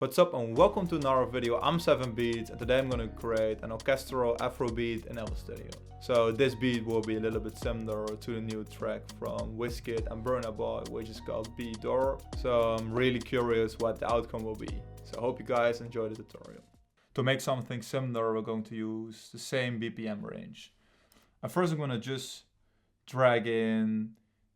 What's up and welcome to another video. I'm 7 Beats and today I'm going to create an orchestral Afro beat in FL Studio. So this beat will be a little bit similar to the new track from Wizkid and Burna Boy, which is called Beat Door. So I'm really curious what the outcome will be. So I hope you guys enjoy the tutorial. To make something similar, we're going to use the same BPM range. And first I'm going to just drag in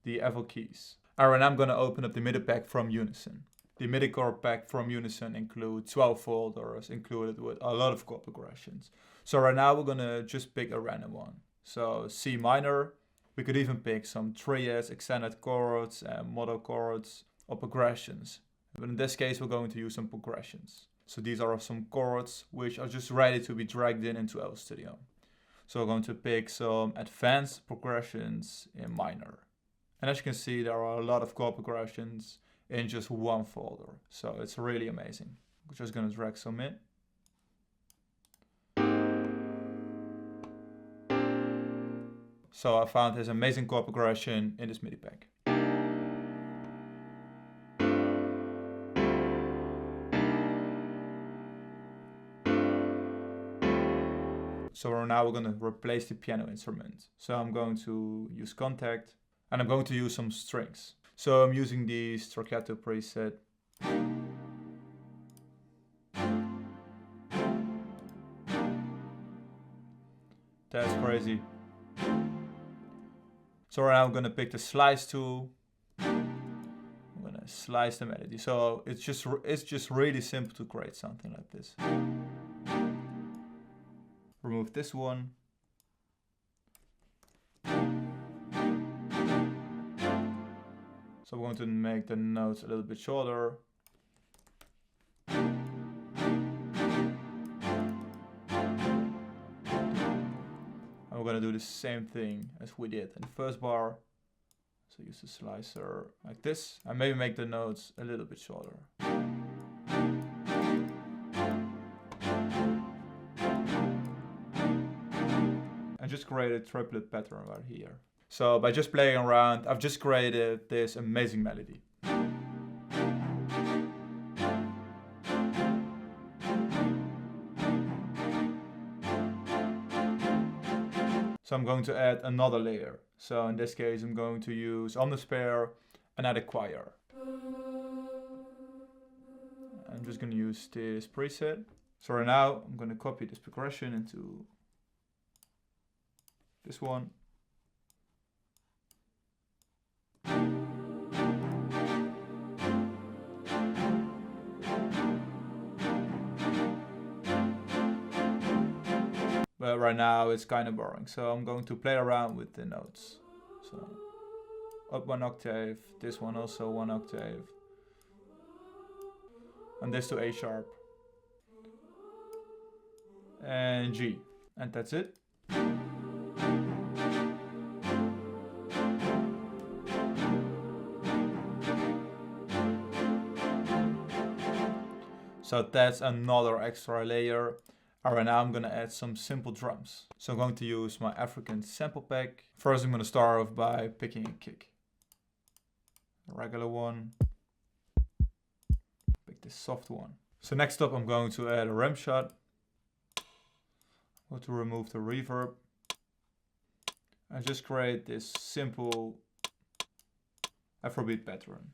the FL keys. And I'm going to open up the MIDI pack from Unison. The MIDI chord pack from Unison includes 12 folders included with a lot of chord progressions. So right now we're gonna just pick a random one. So C minor, we could even pick some triads, extended chords and modal chords or progressions. But in this case we're going to use some progressions. So these are some chords which are just ready to be dragged into FL Studio. So we're going to pick some advanced progressions in minor. And as you can see, there are a lot of chord progressions in just one folder. So it's really amazing. We're just gonna drag some in. So I found this amazing chord progression in this MIDI pack. So now we're gonna replace the piano instrument. So I'm going to use Contact and I'm going to use some strings. So I'm using the staccato preset. That's crazy. So right now I'm gonna pick the slice tool. I'm gonna slice the melody. So it's just really simple to create something like this. Remove this one. So we're going to make the notes a little bit shorter. And we're going to do the same thing as we did in the first bar. So use the slicer like this and maybe make the notes a little bit shorter. And just create a triplet pattern right here. So by just playing around, I've just created this amazing melody. So I'm going to add another layer. So in this case, I'm going to use on the spare and add a choir. I'm just going to use this preset. So right now, I'm going to copy this progression into this one. But right now it's kind of boring, so I'm going to play around with the notes. So up 1 octave, this one also 1 octave, and this to A sharp, and G, and that's it. So that's another extra layer. Alright, now I'm gonna add some simple drums. So I'm going to use my African sample pack. First I'm gonna start off by picking a kick. A regular one. Pick this soft one. So next up I'm going to add a rim shot. I'm going to remove the reverb. And just create this simple afrobeat pattern.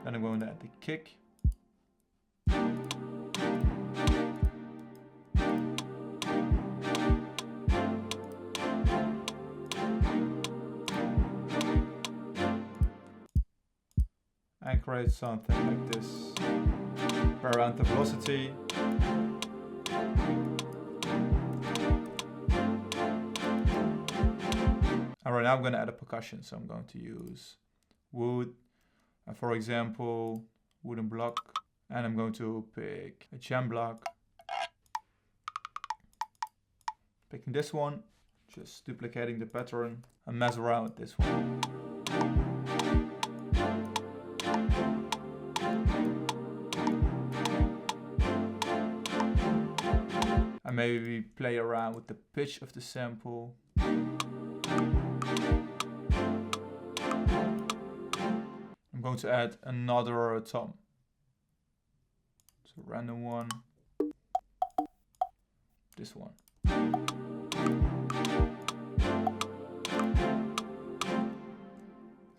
And I'm going to add the kick. And create something like this. Around the velocity. And right now I'm going to add a percussion. So I'm going to use wood. For example, wooden block, and I'm going to pick a jam block. Picking this one, just duplicating the pattern and mess around with this one. maybe play around with the pitch of the sample. I'm going to add another tom. So random one. This one.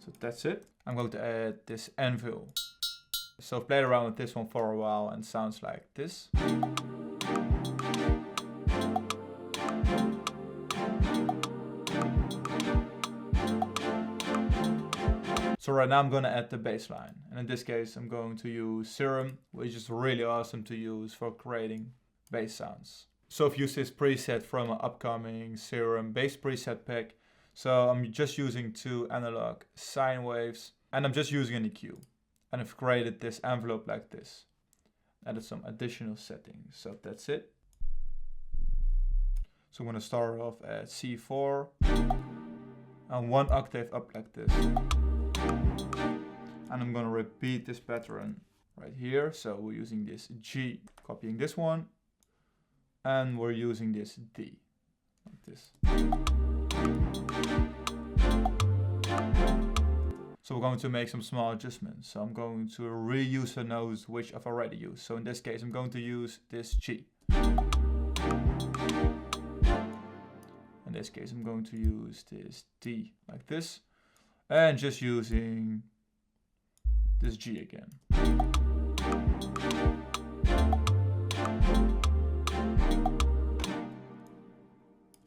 So that's it. I'm going to add this anvil. So I've played around with this one for a while and it sounds like this. So right now I'm going to add the bass line. And in this case I'm going to use Serum, which is really awesome to use for creating bass sounds. So I've used this preset from an upcoming Serum bass preset pack. So I'm just using 2 analog sine waves and I'm just using an EQ. And I've created this envelope like this. Added some additional settings. So that's it. So I'm going to start off at C4 and 1 octave up like this. And I'm going to repeat this pattern right here. So we're using this G, copying this one. And we're using this D, like this. So we're going to make some small adjustments. So I'm going to reuse the notes which I've already used. So in this case, I'm going to use this G. In this case, I'm going to use this D like this. And just using this G again.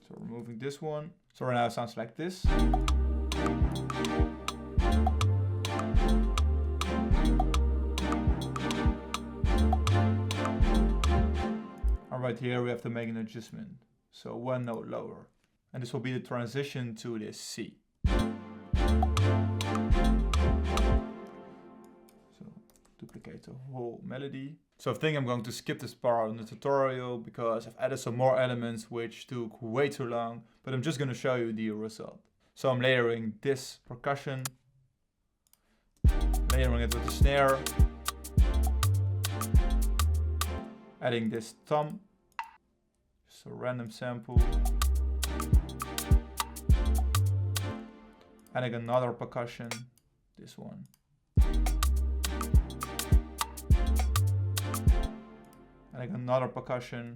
So removing this one. So right now it sounds like this. Right here we have to make an adjustment. So 1 note lower. And this will be the transition to this C. So duplicate the whole melody. So I think I'm going to skip this part in the tutorial because I've added some more elements which took way too long, but I'm just going to show you the result. So I'm layering this percussion, layering it with the snare, adding this tom, just a random sample, adding another percussion, this one. Adding another percussion.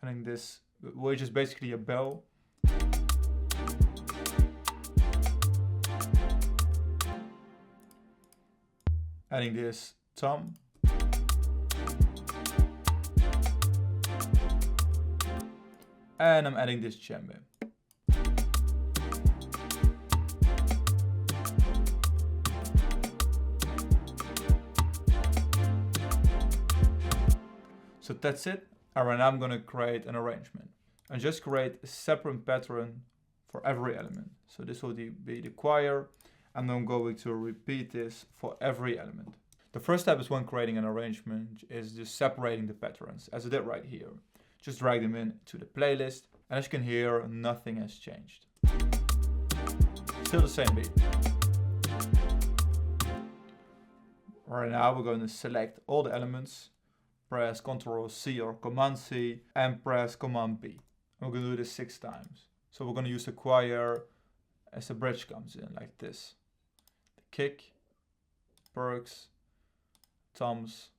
Adding this, which is basically a bell. Adding this tom. And I'm adding this djembe. So that's it. And right now I'm going to create an arrangement. And just create a separate pattern for every element. So this will be the choir. And I'm going to repeat this for every element. The first step is when creating an arrangement is just separating the patterns, as I did right here. Just drag them into the playlist. And as you can hear, nothing has changed. Still the same beat. Right now we're going to select all the elements. Press Ctrl C or Command C and press Command B. And we're going to do this 6 times. So we're going to use the choir as the bridge comes in, like this. The kick, perks, toms,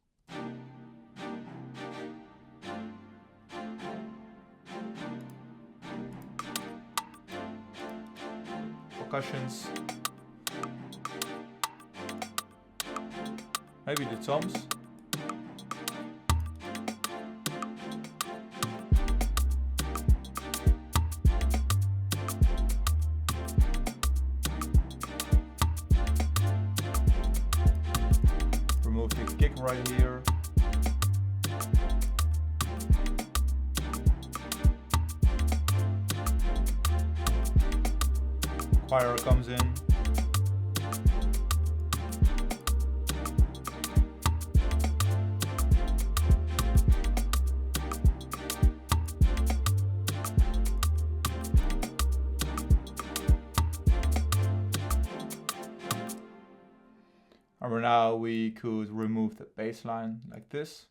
percussions, maybe the toms. Remove the kick right here. Choir comes in. And now we could remove the bass line like this.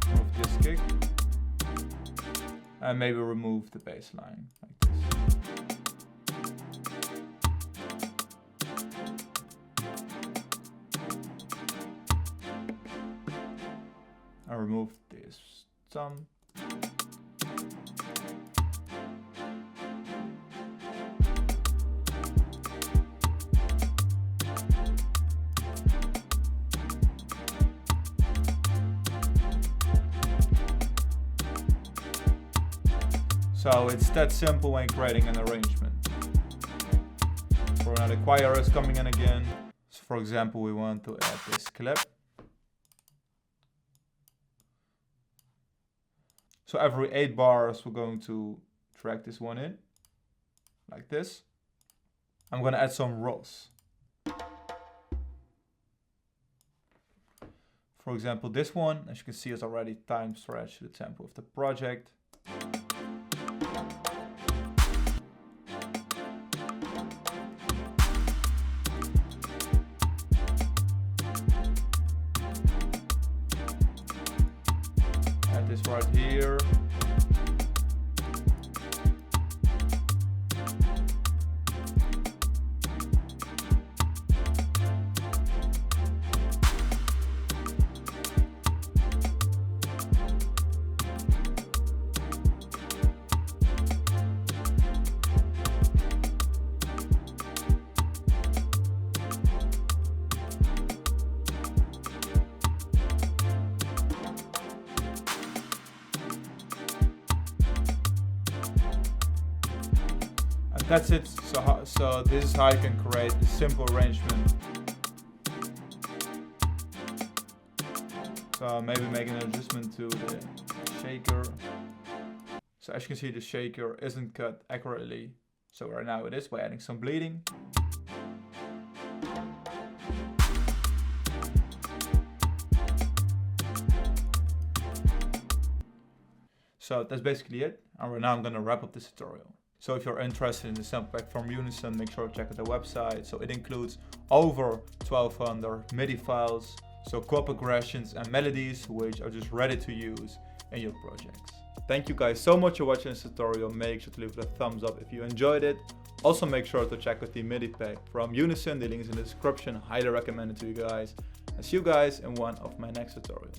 Remove this kick. And maybe remove the bass line like this. I remove this thumb. So it's that simple when creating an arrangement. For now the choir is coming in again. So for example, we want to add this clap. So every 8 bars, we're going to drag this one in, like this. I'm going to add some rolls. For example, this one, as you can see, is already time stretched to the tempo of the project. Add this right here. That's it. So this is how you can create a simple arrangement. So maybe make an adjustment to the shaker. So as you can see, the shaker isn't cut accurately. So right now it is by adding some bleeding. So that's basically it. And right now I'm gonna wrap up this tutorial. So if you're interested in the sample pack from Unison, make sure to check out the website. So it includes over 1200 MIDI files, so chord progressions and melodies, which are just ready to use in your projects. Thank you guys so much for watching this tutorial. Make sure to leave it a thumbs up if you enjoyed it. Also make sure to check out the MIDI pack from Unison. The link is in the description. Highly recommend it to you guys. And see you guys in one of my next tutorials.